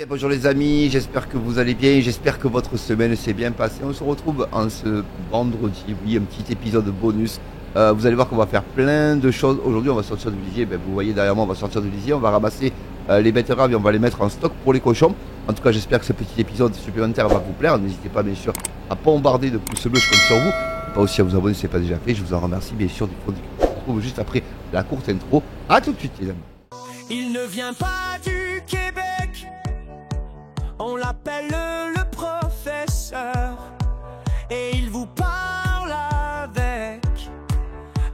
Bien, bonjour les amis, j'espère que vous allez bien, j'espère que votre semaine s'est bien passée. On se retrouve en ce vendredi, oui, un petit épisode bonus. Vous allez voir qu'on va faire plein de choses. Aujourd'hui, on va sortir du lisier. Ben, vous voyez derrière moi, on va sortir du lisier. On va ramasser les betteraves et on va les mettre en stock pour les cochons. En tout cas, j'espère que ce petit épisode supplémentaire va vous plaire. N'hésitez pas, bien sûr, à bombarder de pouces bleus, je compte sur vous. Et pas aussi à vous abonner si ce n'est pas déjà fait. Je vous en remercie, bien sûr, du fond du cœur. On se retrouve juste après la courte intro. A tout de suite, les amis. Il ne vient pas du Québec, on l'appelle le professeur, et il vous parle avec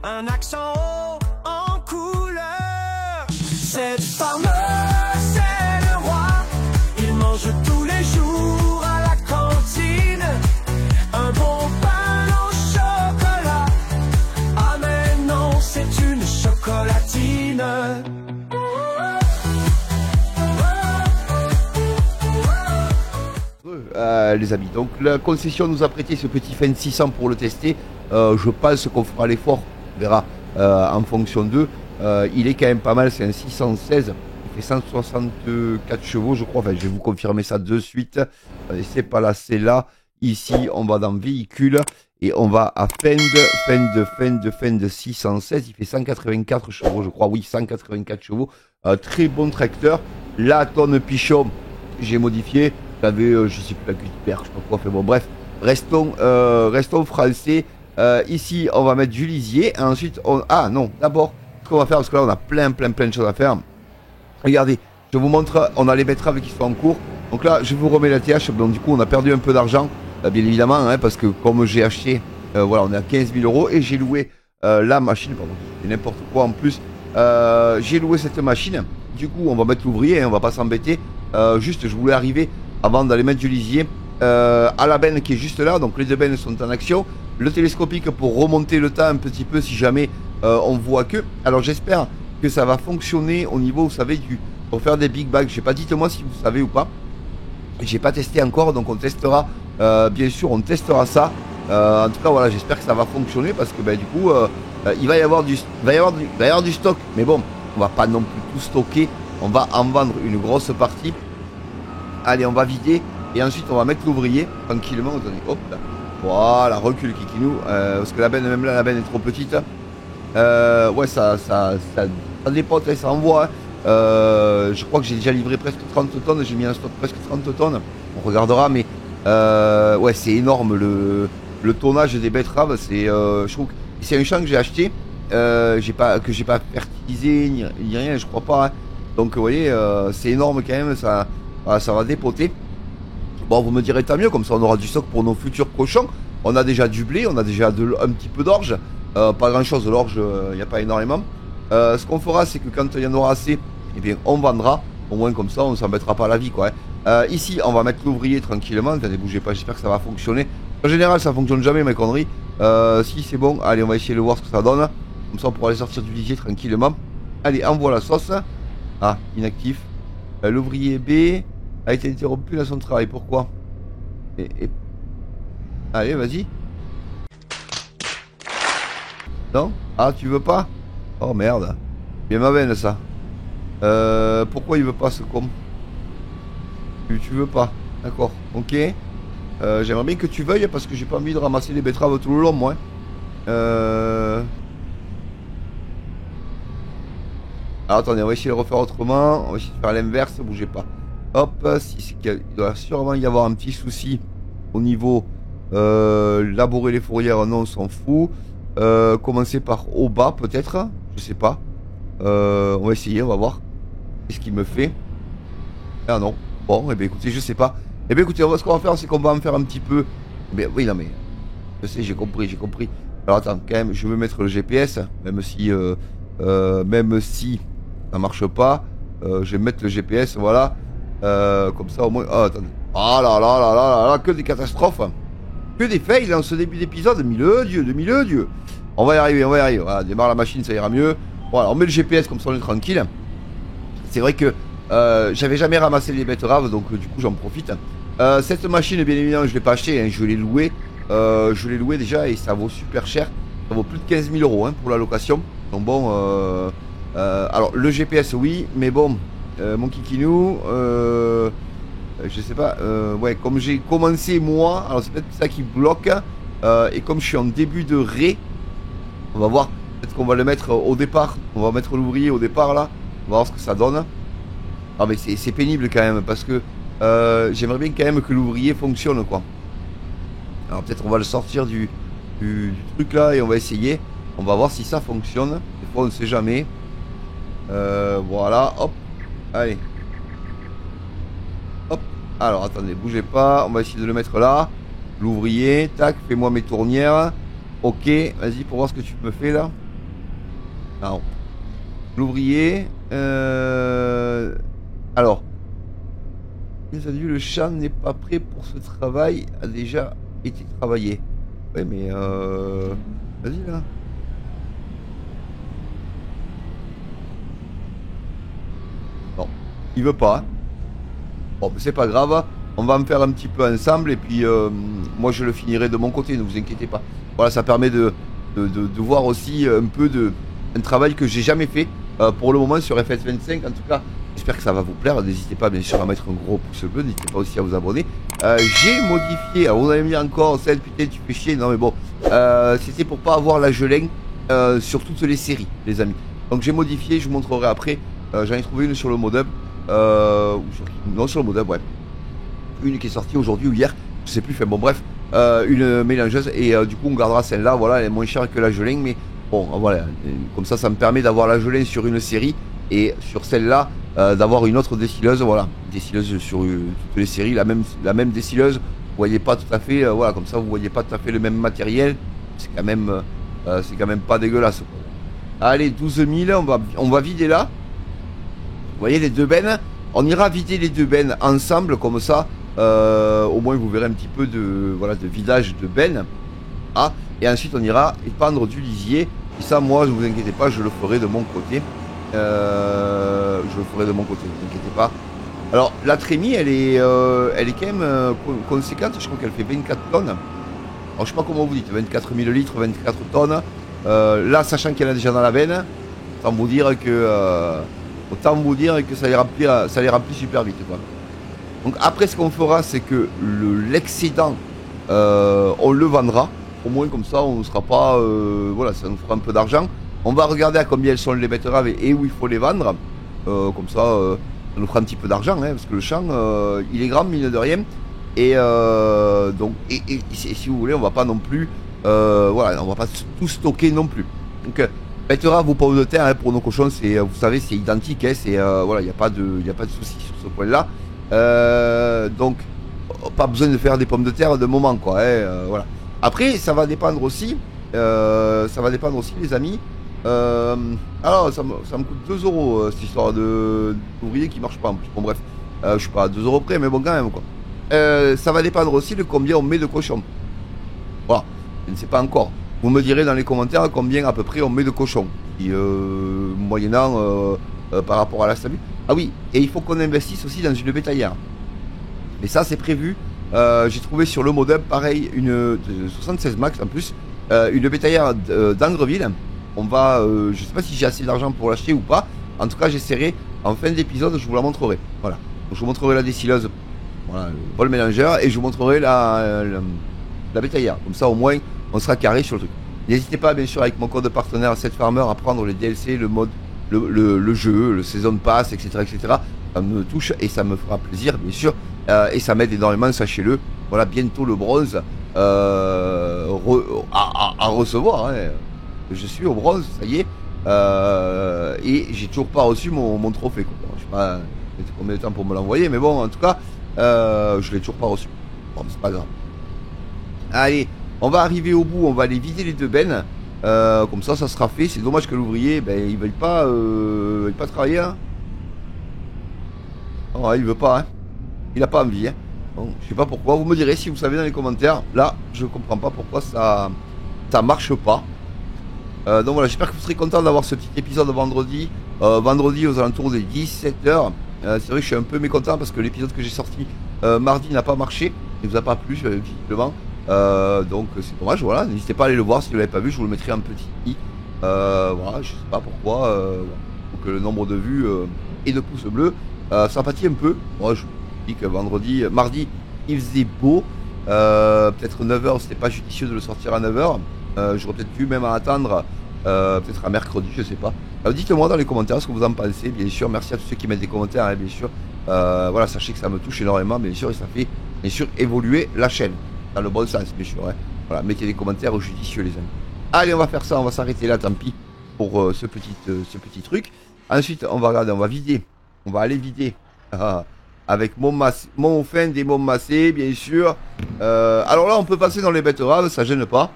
un accent haut en couleur. Cette farmer, c'est le roi, il mange tous les jours à la cantine, un bon pain au chocolat. Ah mais non, c'est une chocolatine. Les amis, donc la concession nous a prêté ce petit Fendt 600 pour le tester. Je pense qu'on fera l'effort, on verra en fonction d'eux. Il est quand même pas mal, c'est un 616, il fait 164 chevaux je crois, enfin je vais vous confirmer ça de suite. C'est pas là, c'est là. Ici on va dans véhicule et on va à Fendt 616, il fait 184 chevaux je crois, oui 184 chevaux, très bon tracteur. La tonne Pichon, j'ai modifié. J'avais, je sais plus, la Gutenberg, je sais pas quoi, fait bon, bref, restons français. Ici, on va mettre du lisier, et ensuite, ah non, d'abord, ce qu'on va faire, parce que là, on a plein de choses à faire. Regardez, je vous montre, on a les betteraves qui sont en cours. Donc là, je vous remets la TH, donc du coup, on a perdu un peu d'argent, bien évidemment, hein, parce que comme j'ai acheté, voilà, on est à 15 000 euros, et j'ai loué la machine, pardon, c'est n'importe quoi en plus. J'ai loué cette machine, du coup, on va mettre l'ouvrier, hein, on va pas s'embêter. Juste, je voulais arriver avant d'aller mettre du lisier à la benne qui est juste là, donc les deux bennes sont en action, le télescopique pour remonter le temps un petit peu si jamais on voit que. Alors j'espère que ça va fonctionner au niveau, vous savez, pour faire des big bags. Je sais pas, dites-moi si vous savez ou pas, j'ai pas testé encore, donc on testera, bien sûr on testera ça. En tout cas voilà, j'espère que ça va fonctionner parce que du coup il va y avoir du stock, mais bon, on va pas non plus tout stocker, on va en vendre une grosse partie. Allez, on va vider et ensuite on va mettre l'ouvrier tranquillement. Attendez, hop là. Voilà, recule Kikinou. Parce que la benne, même là, la benne est trop petite. Ouais, ça dépote, ça envoie. Hein. Je crois que j'ai déjà livré presque 30 tonnes. J'ai mis un stock presque 30 tonnes. On regardera, mais ouais, c'est énorme le tonnage des betteraves. Je trouve que c'est un champ que j'ai acheté. Que j'ai pas fertilisé ni rien, je crois pas. Hein. Donc, vous voyez, c'est énorme quand même. Ça va dépoter. Bon, vous me direz tant mieux, comme ça on aura du stock pour nos futurs cochons. On a déjà du blé, on a déjà un petit peu d'orge. Pas grand chose, l'orge, il n'y a pas énormément. Ce qu'on fera, c'est que quand il y en aura assez, eh bien, on vendra. Au moins, comme ça, on ne s'embêtera pas la vie, quoi. Hein. Ici, on va mettre l'ouvrier tranquillement. Attendez, bougez pas, j'espère que ça va fonctionner. En général, ça fonctionne jamais, mes conneries. Si c'est bon, allez, on va essayer de voir ce que ça donne. Comme ça, on pourra aller sortir du lisier tranquillement. Allez, envoie la sauce. Ah, inactif. L'ouvrier B a été interrompu dans son travail. Pourquoi Allez, vas-y. Non? Ah, tu veux pas? Oh merde. Bien ma veine ça. Pourquoi il veut pas ce con? Tu veux pas? D'accord. Ok. J'aimerais bien que tu veuilles parce que j'ai pas envie de ramasser les betteraves tout le long, moi. Alors attendez, on va essayer de refaire autrement. On va essayer de faire l'inverse, bougez pas. Hop, il doit sûrement y avoir un petit souci au niveau labourer les fourrières, non on s'en fout. Commencer par au bas peut-être, je sais pas. On va essayer, on va voir. Qu'est-ce qu'il me fait? Ah non, bon, et bien écoutez, je sais pas. Et bien écoutez, ce qu'on va faire, c'est qu'on va en faire un petit peu. Mais oui, non mais, je sais, j'ai compris. Alors attends, quand même, je veux mettre le GPS, même si ça marche pas. Je vais mettre le GPS, voilà. Comme ça au moins. Oh, attendez. Ah là là là là là là, que des catastrophes. Que des fails en ce début d'épisode. Mille Dieu. On va y arriver. Voilà, démarre la machine, ça ira mieux. Voilà, on met le GPS comme ça on est tranquille. C'est vrai que j'avais jamais ramassé les betteraves, donc du coup j'en profite. Cette machine, bien évidemment, je l'ai pas achetée, hein, je l'ai louée. Je l'ai louée déjà et ça vaut super cher. Ça vaut plus de 15 000 euros hein, pour la location. Donc bon, alors le GPS oui, mais bon, mon kikinou, Je sais pas, ouais, comme j'ai commencé moi, alors c'est peut-être ça qui bloque. Et comme je suis en début de ré, on va voir, peut-être qu'on va le mettre au départ. On va mettre l'ouvrier au départ là. On va voir ce que ça donne. Ah mais c'est pénible quand même parce que j'aimerais bien quand même que l'ouvrier fonctionne quoi. Alors peut-être on va le sortir du truc là et on va essayer. On va voir si ça fonctionne. Des fois on ne sait jamais. Voilà, hop. Allez. Hop. Alors attendez, bougez pas. On va essayer de le mettre là. L'ouvrier, tac, fais-moi mes tournières. Ok, vas-y pour voir ce que tu me fais là. Non. L'ouvrier. Alors. Bien entendu, le champ n'est pas prêt pour ce travail. A déjà été travaillé. Ouais, mais vas-y là. Non, il veut pas. Hein. Bon, mais c'est pas grave. On va me faire un petit peu ensemble et puis moi je le finirai de mon côté, ne vous inquiétez pas. Voilà, ça permet de voir aussi un peu un travail que j'ai jamais fait pour le moment sur FS25. En tout cas, j'espère que ça va vous plaire. N'hésitez pas bien sûr à mettre un gros pouce bleu, n'hésitez pas aussi à vous abonner. J'ai modifié, alors vous allez me dire encore, celle putain tu fais chier, non mais bon, c'était pour pas avoir la gelin sur toutes les séries, les amis. Donc j'ai modifié, je vous montrerai après. J'en ai trouvé une sur le modem, non sur le modem, ouais. Une qui est sortie aujourd'hui ou hier, je sais plus, enfin bon bref, une mélangeuse et du coup on gardera celle-là, voilà, elle est moins chère que la gelin, mais bon voilà, comme ça me permet d'avoir la gelin sur une série et sur celle-là d'avoir une autre décileuse, voilà, décileuse sur toutes les séries, la même décileuse, vous voyez pas tout à fait, voilà, comme ça vous voyez pas tout à fait le même matériel, c'est quand même pas dégueulasse. Allez, 12 000, on va vider là, vous voyez les deux bennes, on ira vider les deux bennes ensemble comme ça. Au moins vous verrez un petit peu de vidage de benne. Ah, et ensuite on ira épandre du lisier. Et ça moi ne vous inquiétez pas, je le ferai de mon côté. Ne vous inquiétez pas. Alors la trémie elle est quand même conséquente, je crois qu'elle fait 24 tonnes. Alors je sais pas comment vous dites, 24 000 litres, 24 tonnes. Là sachant qu'elle est déjà dans la benne, autant vous dire que ça les remplit super vite quoi. Donc après ce qu'on fera c'est que l'excédent on le vendra. Au moins comme ça on ne sera pas voilà, ça nous fera un peu d'argent. On va regarder à combien elles sont les betteraves et où il faut les vendre. Comme ça ça nous fera un petit peu d'argent hein, parce que le champ il est grand mine de rien. Et donc si vous voulez on va pas non plus voilà, on va pas tout stocker non plus. Donc betteraves ou pommes de terre hein, pour nos cochons c'est vous savez c'est identique hein, c'est voilà, il n'y a pas de souci sur ce point là. Donc pas besoin de faire des pommes de terre de moment quoi hein, voilà. Après ça va dépendre aussi les amis. Alors ça me coûte 2 euros cette histoire d'ouvrier qui marche pas en plus. Bon bref, je suis pas à 2 euros près mais bon quand même quoi. Ça va dépendre aussi de combien on met de cochons. Voilà, je ne sais pas encore. Vous me direz dans les commentaires combien à peu près on met de cochons. Et, moyennant par rapport à la stabilité. Ah oui, et il faut qu'on investisse aussi dans une bétaillère. Mais ça c'est prévu. J'ai trouvé sur le modem pareil une 76 max en plus, une bétaillère d'Angreville. On va, je sais pas si j'ai assez d'argent pour l'acheter ou pas. En tout cas j'essaierai en fin d'épisode, je vous la montrerai. Voilà. Donc, je vous montrerai la décileuse, voilà, le bol mélangeur, et je vous montrerai la bétaillère. Comme ça au moins on sera carré sur le truc. N'hésitez pas bien sûr avec mon code partenaire 7Farmer à prendre les DLC, le mode, le jeu, le Season Pass, etc. Ça me touche et ça me fera plaisir bien sûr. Et ça m'aide énormément, sachez-le. Voilà, bientôt le bronze à recevoir. Hein. Je suis au bronze, ça y est. Et j'ai toujours pas reçu mon trophée. Quoi. Je sais pas combien de temps pour me l'envoyer, mais bon, en tout cas, je l'ai toujours pas reçu. Bon, c'est pas grave. Allez, on va arriver au bout, on va aller vider les deux bennes. Comme ça sera fait. C'est dommage que l'ouvrier, il veuille pas travailler. Hein. Oh, il veut pas. Hein. Il a pas envie. Hein. Bon, je sais pas pourquoi. Vous me direz si vous savez dans les commentaires. Là, je comprends pas pourquoi ça marche pas. Donc voilà, j'espère que vous serez content d'avoir ce petit épisode vendredi. Vendredi aux alentours des 17h. C'est vrai que je suis un peu mécontent parce que l'épisode que j'ai sorti mardi n'a pas marché. Il vous a pas plu, visiblement. Donc c'est dommage, voilà. N'hésitez pas à aller le voir si vous l'avez pas vu, je vous le mettrai en petit i. Voilà, je sais pas pourquoi. Pour que le nombre de vues et de pouces bleus sympathie un peu. Moi, télescopique. Vendredi, mardi, il faisait beau. Peut-être 9h, c'était pas judicieux de le sortir à 9h. J'aurais peut-être dû même attendre peut-être à mercredi, je sais pas. Dites-moi dans les commentaires ce que vous en pensez, bien sûr. Merci à tous ceux qui mettent des commentaires, hein, bien sûr. Voilà, sachez que ça me touche énormément, bien sûr, et ça fait bien sûr évoluer la chaîne dans le bon sens, bien sûr. Hein. Voilà, mettez des commentaires judicieux, les amis. Allez, on va faire ça, on va s'arrêter là, tant pis pour ce petit truc. Ensuite, on va regarder, on va vider, on va aller vider avec mon fin des mômes massés, bien sûr. Alors là, on peut passer dans les betteraves, ça gêne pas.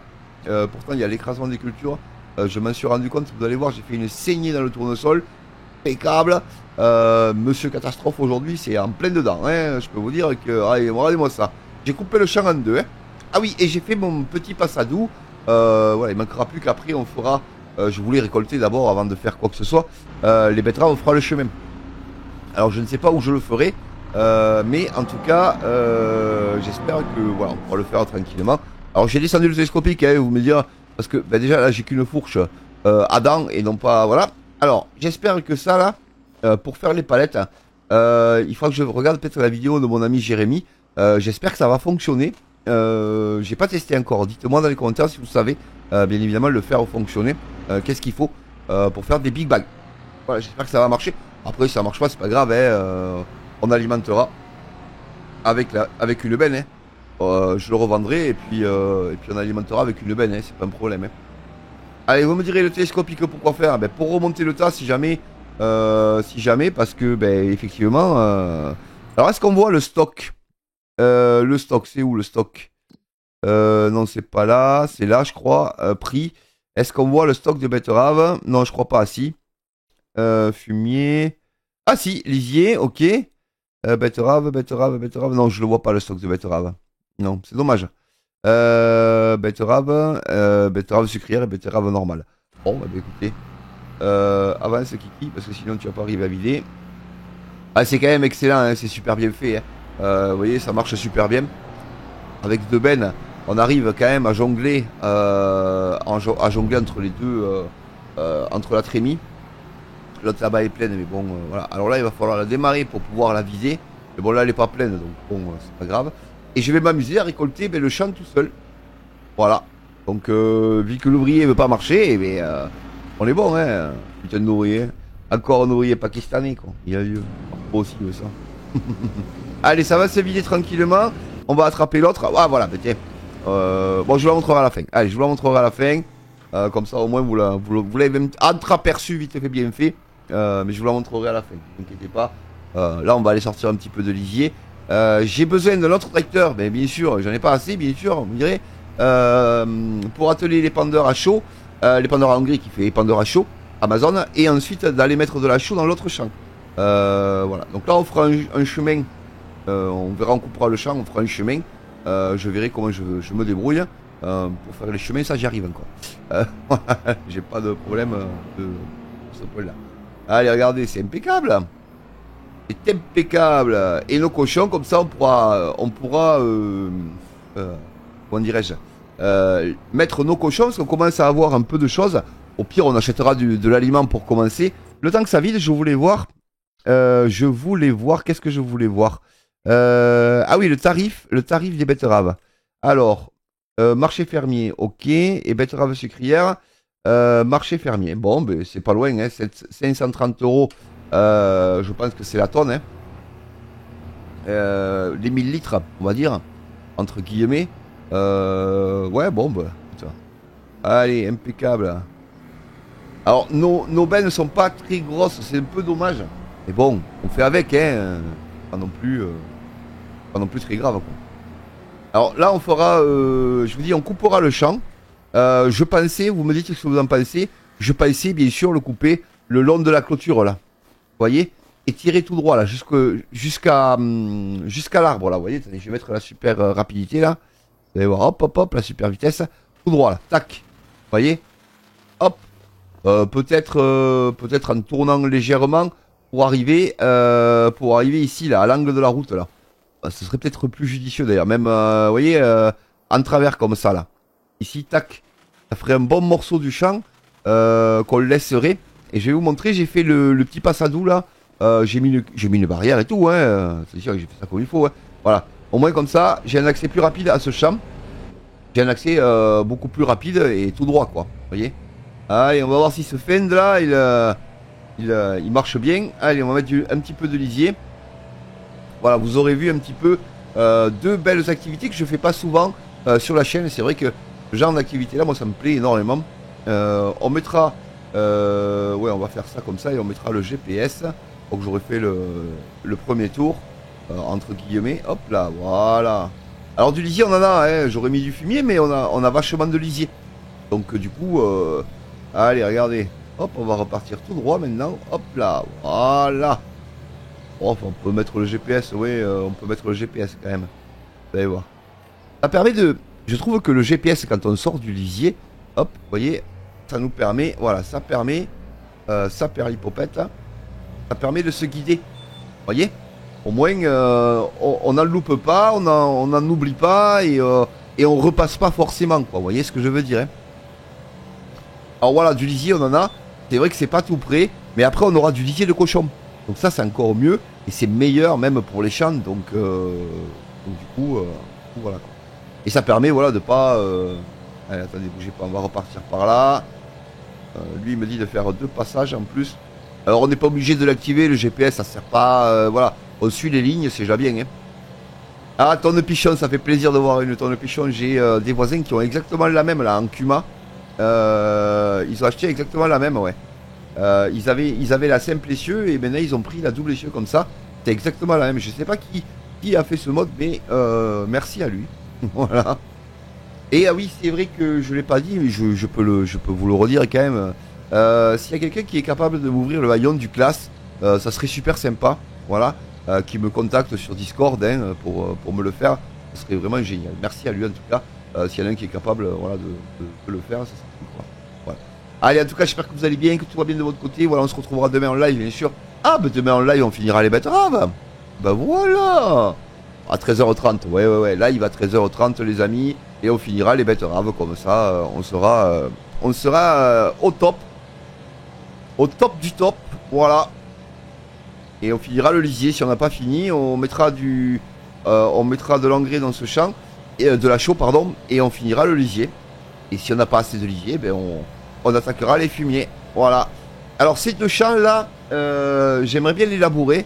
Pourtant, il y a l'écrasement des cultures. Je m'en suis rendu compte, vous allez voir, j'ai fait une saignée dans le tournesol. Impeccable. Monsieur Catastrophe aujourd'hui, c'est en plein dedans. Hein. Je peux vous dire que. Allez, regardez-moi ça. J'ai coupé le champ en deux. Hein. Ah oui, et j'ai fait mon petit passadou. Voilà, il manquera plus qu'après, on fera. Je voulais récolter d'abord avant de faire quoi que ce soit. Les betteraves, on fera le chemin. Alors, je ne sais pas où je le ferai. Mais en tout cas, j'espère que. Voilà, on pourra le faire tranquillement. Alors, j'ai descendu le télescopique, hein, vous me direz. Parce que bah, déjà là j'ai qu'une fourche à dents et non pas voilà. Alors j'espère que ça là pour faire les palettes il faudra que je regarde peut-être la vidéo de mon ami Jérémy. J'espère que ça va fonctionner. J'ai pas testé encore. Dites-moi dans les commentaires si vous savez bien évidemment le faire fonctionner. Qu'est-ce qu'il faut pour faire des big bags. Voilà, j'espère que ça va marcher. Après si ça marche pas c'est pas grave hein, on alimentera avec une benne hein. Je le revendrai et puis on alimentera avec une benne, hein, c'est pas un problème. Hein. Allez, vous me direz le télescopique pourquoi faire ben, pour remonter le tas si jamais, parce que ben, effectivement. Alors est-ce qu'on voit le stock le stock, c'est où le stock non, c'est pas là, c'est là, je crois. Prix. Est-ce qu'on voit le stock de betteraves? Non, je crois pas. Si. Fumier. Ah si, lisier, ok. Betterave. Non, je le vois pas le stock de betterave. Non, c'est dommage. Betterave sucrière et betterave normale. Bon, bah écoutez. Avance Kiki, parce que sinon tu vas pas arriver à vider. Ah, c'est quand même excellent, hein, c'est super bien fait. Hein. Vous voyez, ça marche super bien. Avec deux bennes, on arrive quand même à jongler, à jongler entre les deux, entre la trémie. L'autre là-bas est pleine, mais bon, voilà. Alors là, il va falloir la démarrer pour pouvoir la viser. Mais bon, là, elle est pas pleine, donc bon, c'est pas grave. Et je vais m'amuser à récolter le champ tout seul. Voilà. Donc, vu que l'ouvrier veut pas marcher, on est bon, hein. Putain d'ouvrier. Encore un ouvrier pakistanais, quoi. Il y a lieu. Moi aussi, il veut ça. Allez, ça va se vider tranquillement. On va attraper l'autre. Ah, voilà, tiens. Bon, je vous la montrerai à la fin. Allez, je vous la montrerai à la fin. Comme ça, au moins, vous l'avez entreaperçu, vite fait, bien fait. Mais je vous la montrerai à la fin. Ne vous inquiétez pas. Là, on va aller sortir un petit peu de lisier. J'ai besoin d'un autre tracteur. Mais bien sûr, j'en ai pas assez, bien sûr, vous me direz. Pour atteler les pendeurs à chaud. Les pendeurs à Hongrie qui fait les pendeurs à chaud. Amazon. Et ensuite, d'aller mettre de la chaux dans l'autre champ. Voilà. Donc là, on fera un chemin. On verra, on coupera le champ, on fera un chemin. Je verrai comment je me débrouille. Pour faire les chemins, ça j'y arrive encore. J'ai pas de problème de ce point-là. Allez, regardez, c'est impeccable. C'est impeccable. Et nos cochons, comme ça, on pourra comment dirais-je, mettre nos cochons, parce qu'on commence à avoir un peu de choses. Au pire, on achètera de l'aliment pour commencer. Le temps que ça vide, je voulais voir. Qu'est-ce que je voulais voir? Ah oui, le tarif des betteraves. Alors, marché fermier, ok. Et betterave sucrière, marché fermier. Bon, ben, c'est pas loin, hein, 530 €. Je pense que c'est la tonne. Hein. Les 1000 litres, on va dire, entre guillemets. Ouais, bon, bah, putain. Allez, impeccable. Alors, nos bennes ne sont pas très grosses, c'est un peu dommage. Mais bon, on fait avec, hein. Pas non plus très grave, quoi. Alors là, on fera, je vous dis, on coupera le champ. Je pensais, vous me dites ce que vous en pensez. Je pensais, bien sûr, le couper le long de la clôture, là. Vous voyez? Et tirer tout droit, là, jusqu'à l'arbre, là. Vous voyez? Attendez, je vais mettre la super rapidité, là. Vous allez voir, hop, hop, hop, la super vitesse. Tout droit, là. Tac. Vous voyez? Hop. Peut-être en tournant légèrement pour arriver ici, là, à l'angle de la route, là. Ce serait peut-être plus judicieux, d'ailleurs. Même, vous voyez, en travers, comme ça, là. Ici, tac. Ça ferait un bon morceau du champ qu'on laisserait. Et je vais vous montrer, j'ai fait le petit passadou, là. j'ai mis une barrière et tout, hein. C'est sûr que j'ai fait ça comme il faut, hein. Voilà. Au moins comme ça, j'ai un accès plus rapide à ce champ. J'ai un accès beaucoup plus rapide et tout droit, quoi. Vous voyez. Allez, on va voir si ce fend là, il marche bien. Allez, on va mettre un petit peu de lisier. Voilà, vous aurez vu un petit peu deux belles activités que je fais pas souvent sur la chaîne. C'est vrai que ce genre d'activité là, moi ça me plaît énormément. On mettra, ouais, on va faire ça comme ça et on mettra le GPS. Donc j'aurais fait le premier tour entre guillemets. Hop là, voilà. Alors du lisier on en a, hein. J'aurais mis du fumier, mais on a vachement de lisier. Donc du coup, allez, regardez. Hop, on va repartir tout droit maintenant. Hop là, voilà. Oh, on peut mettre le GPS, oui, on peut mettre le GPS quand même. Vous allez voir. Ça permet de... Je trouve que le GPS, quand on sort du lisier, hop, vous voyez, ça nous permet, voilà, ça permet, ça perlipopette, ça permet de se guider. Vous voyez. Au moins, on n'en loupe pas, on n'en oublie pas et on repasse pas forcément, quoi. Vous voyez ce que je veux dire, hein. Alors voilà, du lisier, on en a. C'est vrai que c'est pas tout près, mais après, on aura du lisier de cochon. Donc ça, c'est encore mieux. Et c'est meilleur même pour les champs. Donc du coup, voilà. Et ça permet, voilà, de pas... Allez, attendez, bougez pas, on va repartir par là. Lui, il me dit de faire 2 passages en plus. Alors, on n'est pas obligé de l'activer, le GPS, ça sert pas... voilà, on suit les lignes, c'est déjà bien, hein. Ah, tonne pichon, ça fait plaisir de voir une tonne pichon. J'ai des voisins qui ont exactement la même, là, en Cuma. Ils ont acheté exactement la même, ouais. Ils avaient la simple essieu et maintenant ils ont pris la double essieu comme ça. C'est exactement la même. Je sais pas qui a fait ce mode, mais merci à lui. Voilà. Et ah oui, c'est vrai que je l'ai pas dit, mais je peux vous le redire quand même. S'il y a quelqu'un qui est capable de m'ouvrir le haillon du classe, ça serait super sympa. Voilà. Qui me contacte sur Discord, hein, pour me le faire. Ça serait vraiment génial. Merci à lui en tout cas. S'il y en a un qui est capable, voilà, de le faire, ça serait cool, quoi. Voilà. Allez, en tout cas, j'espère que vous allez bien, que tout va bien de votre côté. Voilà, on se retrouvera demain en live, bien sûr. Ah, bah demain en live, on finira les betteraves. Bah voilà. À 13h30, ouais. Live à 13h30, les amis. Et on finira les betteraves, comme ça, on sera au top. Au top du top, voilà. Et on finira le lisier. Si on n'a pas fini, on mettra de l'engrais dans ce champ. Et de la chaux, pardon. Et on finira le lisier. Et si on n'a pas assez de lisier, ben on attaquera les fumiers. Voilà. Alors ces 2 champs là, j'aimerais bien les labourer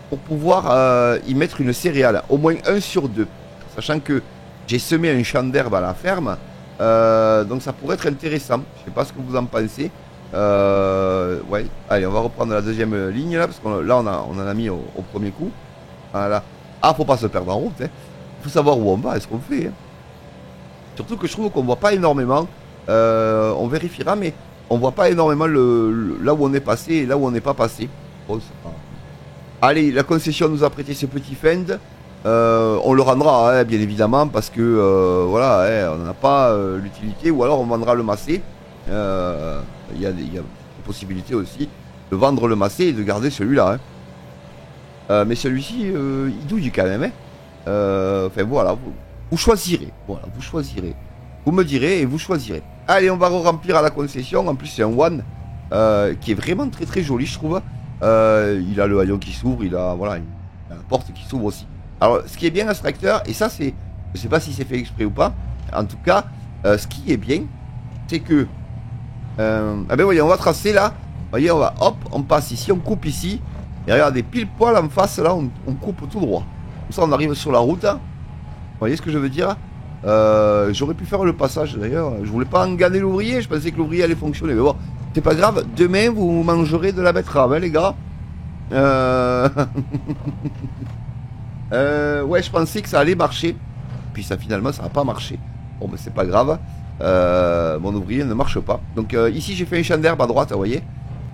pour pouvoir y mettre une céréale, au moins 1 sur 2. Sachant que j'ai semé un champ d'herbe à la ferme, donc ça pourrait être intéressant. Je sais pas ce que vous en pensez. Ouais. Allez, on va reprendre la deuxième ligne là, parce que là on en a mis au premier coup. Voilà. Ah, faut pas se perdre en route, hein. Faut savoir où on va et ce qu'on fait, hein. Surtout que je trouve qu'on voit pas énormément. On vérifiera, mais on voit pas énormément là où on est passé et là où on n'est pas passé. Bon, allez, la concession nous a prêté ce petit fend. On le rendra, hein, bien évidemment, parce que voilà, hein, on n'a pas l'utilité, ou alors on vendra le massé. Il y a des possibilités aussi de vendre le massé et de garder celui-là, hein. Mais celui-ci, il douille quand même, hein. Enfin voilà, vous choisirez. Voilà, vous choisirez. Vous me direz et vous choisirez. Allez, on va remplir à la concession. En plus, c'est un one qui est vraiment très très joli, je trouve. Il a le haillon qui s'ouvre, il a voilà, la porte qui s'ouvre aussi. Alors, ce qui est bien à ce tracteur, et ça c'est, je sais pas si c'est fait exprès ou pas. En tout cas, ce qui est bien, c'est que, ah ben voyez, on va tracer là. Voyez, on va, hop, on passe ici, on coupe ici. Et regardez, pile poil en face là, on coupe tout droit. Comme ça, on arrive sur la route. Vous voyez ce que je veux dire? J'aurais pu faire le passage d'ailleurs. Je voulais pas enganer l'ouvrier. Je pensais que l'ouvrier allait fonctionner. Mais bon, c'est pas grave. Demain, vous mangerez de la betterave, hein, les gars. Ouais, je pensais que ça allait marcher. Puis ça, finalement, ça n'a pas marché. Bon, ben c'est pas grave. Mon ouvrier ne marche pas. Donc ici, j'ai fait un champ d'herbe à droite, vous voyez.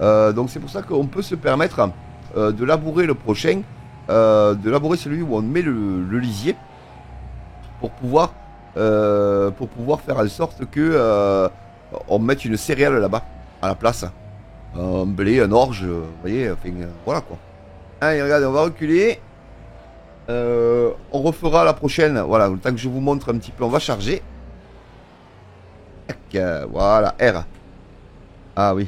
Donc c'est pour ça qu'on peut se permettre de labourer le prochain. De labourer celui où on met le lisier. Pour pouvoir faire en sorte que on mette une céréale là-bas à la place, un blé, un orge, vous voyez, enfin, voilà quoi. Allez, regardez, on va reculer, on refera la prochaine, voilà, le temps que je vous montre un petit peu, on va charger. Voilà, R. Ah oui,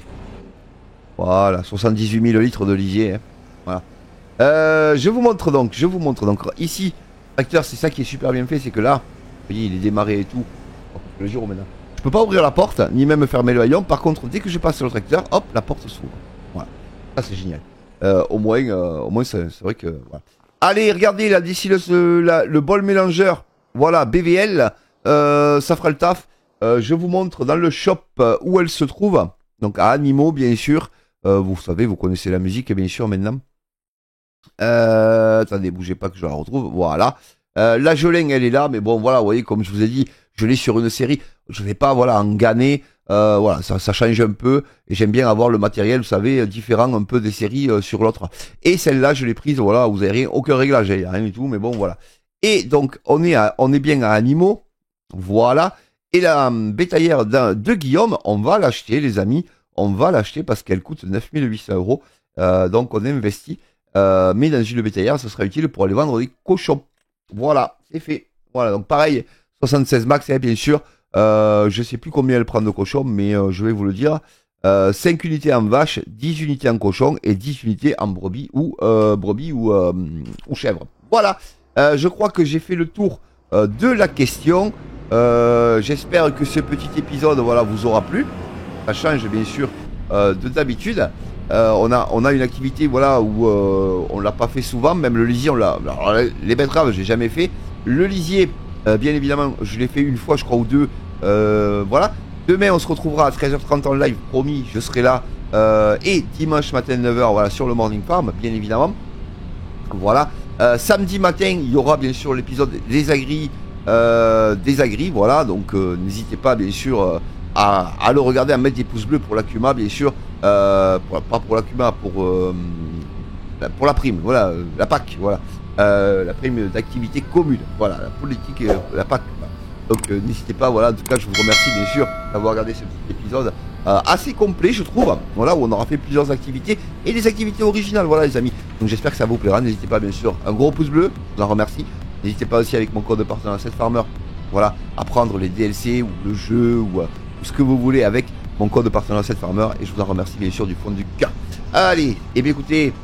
voilà, 78 000 litres de lisier, hein. Voilà. Je vous montre donc. Ici, le tracteur, c'est ça qui est super bien fait, c'est que là, vous voyez, il est démarré et tout. Oh, le giro maintenant. Je peux pas ouvrir la porte, ni même fermer le haillon. Par contre, dès que je passe sur le tracteur, hop, la porte s'ouvre. Voilà. Ça, c'est génial. Au moins, c'est vrai que. Voilà. Allez, regardez là, d'ici le bol mélangeur. Voilà, BVL. Ça fera le taf. Je vous montre dans le shop où elle se trouve. Donc à Animaux, bien sûr. Vous savez, vous connaissez la musique, bien sûr, maintenant. Attendez, bougez pas que je la retrouve. Voilà. La Jolin, elle est là, mais bon, voilà, vous voyez, comme je vous ai dit, je l'ai sur une série. Je ne vais pas, voilà, en gagner. Voilà, ça change un peu. Et j'aime bien avoir le matériel, vous savez, différent un peu des séries sur l'autre. Et celle-là, je l'ai prise, voilà, vous avez aucun réglage, il n'y a rien du tout, mais bon, voilà. Et donc, on est bien à Animaux. Voilà. Et la bétaillère de Guillaume, on va l'acheter, les amis. On va l'acheter parce qu'elle coûte 9800 €. Donc, on investit. Mais dans une bétaillère, ça sera utile pour aller vendre des cochons. Voilà, c'est fait. Voilà, donc pareil, 76 max, bien sûr. Je sais plus combien elle prend de cochons, mais je vais vous le dire. 5 unités en vache, 10 unités en cochon et 10 unités en brebis ou chèvre. Voilà, je crois que j'ai fait le tour de la question. J'espère que ce petit épisode, voilà, vous aura plu. Ça change bien sûr de d'habitude. On a une activité, voilà, où on l'a pas fait souvent. Même le lisier, les betteraves, j'ai jamais fait. Le lisier, bien évidemment, je l'ai fait une fois, je crois, ou deux. Voilà. Demain, on se retrouvera à 13h30 en live, promis, je serai là. Et dimanche matin 9h, voilà, sur le Morning Farm, bien évidemment. Voilà. Samedi matin, il y aura bien sûr l'épisode des agris, voilà. Donc n'hésitez pas, bien sûr, à le regarder, à mettre des pouces bleus pour la Cuma, bien sûr. Pas pour la Cuma, pour la prime, voilà, la PAC, voilà. La prime d'activité commune, voilà, la politique, la PAC. Voilà. Donc n'hésitez pas, voilà, en tout cas je vous remercie bien sûr d'avoir regardé ce petit épisode assez complet, je trouve, voilà, où on aura fait plusieurs activités et des activités originales, voilà les amis. Donc j'espère que ça vous plaira, n'hésitez pas bien sûr, un gros pouce bleu, je vous en remercie. N'hésitez pas aussi avec mon code de partenaire 7 Farmer, voilà, à prendre les DLC ou le jeu ou ce que vous voulez avec mon code de partenaire 7 Farmer et je vous en remercie bien sûr du fond du cœur. Allez, et bien écoutez,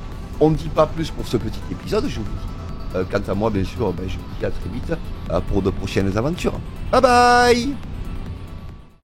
on ne dit pas plus pour ce petit épisode, je vous dis. Quant à moi, bien sûr, je vous dis à très vite pour de prochaines aventures. Bye bye!